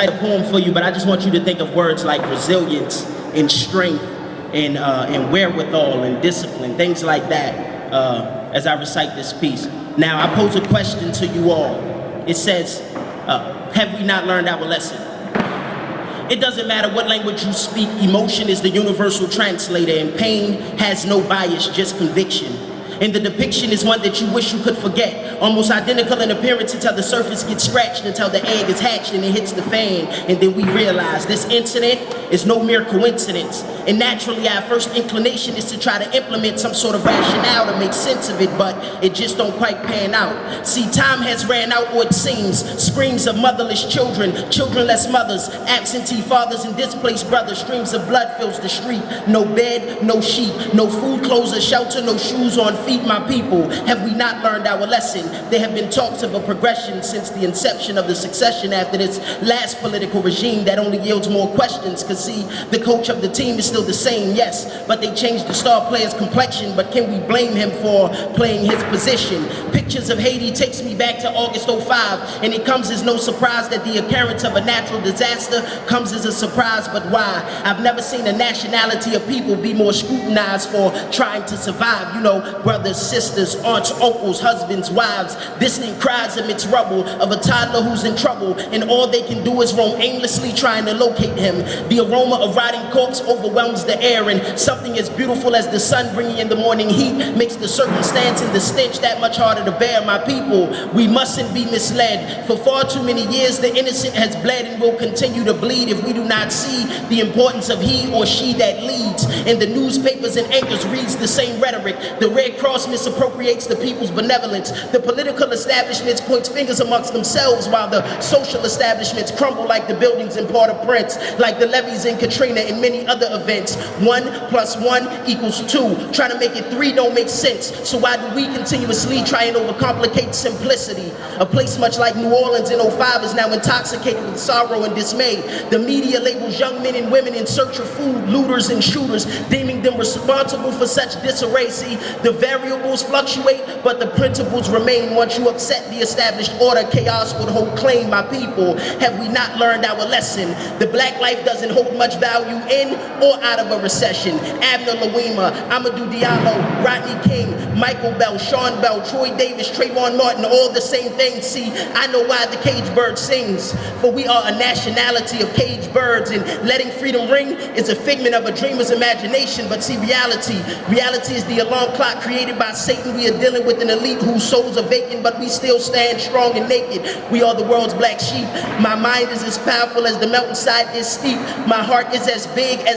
a poem for you, but I just want you to think of words like resilience and strength and wherewithal and discipline, things like that, as I recite this piece. Now, I pose a question to you all. It says, have we not learned our lesson? It doesn't matter what language you speak, emotion is the universal translator, and pain has no bias, just conviction. And the depiction is one that you wish you could forget. Almost identical in appearance until the surface gets scratched, until the egg is hatched and it hits the fan. And then we realize this incident is no mere coincidence. And naturally our first inclination is to try to implement some sort of rationale to make sense of it, but it just don't quite pan out. See, time has ran out, or it seems. Screams of motherless children, childrenless mothers, absentee fathers and displaced brothers. Streams of blood fills the street. No bed, no sheet, no food, clothes or shelter, no shoes on feet. My people, have we not learned our lesson? There have been talks of a progression since the inception of the succession after this last political regime that only yields more questions. Cause see, the coach of the team is still the same, yes, but they changed the star player's complexion. But can we blame him for playing his position? Pictures of Haiti takes me back to August 05, and it comes as no surprise that the occurrence of a natural disaster comes as a surprise. But why? I've never seen a nationality of people be more scrutinized for trying to survive. You know, brothers, sisters, aunts, uncles, husbands, wives, distant cries amidst rubble of a toddler who's in trouble, and all they can do is roam aimlessly trying to locate him. The aroma of rotting corpse overwhelms the air, and something as beautiful as the sun bringing in the morning heat makes the circumstance and the stench that much harder to bear. My people, we mustn't be misled. For far too many years the innocent has bled and will continue to bleed if we do not see the importance of he or she that leads. In the newspapers and anchors reads the same rhetoric. The Red Cross misappropriates the people's benevolence. The political establishments point fingers amongst themselves, while the social establishments crumble like the buildings in Port-au-Prince, like the levees in Katrina and many other events. 1 + 1 = 2. Trying to make it 3 don't make sense. So why do we continuously try and overcomplicate simplicity? A place much like New Orleans in 05 is now intoxicated with sorrow and dismay. The media labels young men and women in search of food looters and shooters, deeming them responsible for such disarray. See, the variables fluctuate, but the principles remain. Once you upset the established order, chaos would hold claim. My people, have we not learned our lesson? The black life doesn't hold much value in or out of a recession. Abner Louima, Amadou Diallo, Rodney King, Michael Bell, Sean Bell, Troy Davis, Trayvon Martin, all the same thing. See, I know why the caged bird sings, for we are a nationality of caged birds, and letting freedom ring is a figment of a dreamer's imagination. But see, reality is the alarm clock created by Satan. We are dealing with an elite whose souls are vacant, but we still stand strong and naked. We are the world's black sheep. My mind is as powerful as the mountainside is steep. My heart is as big as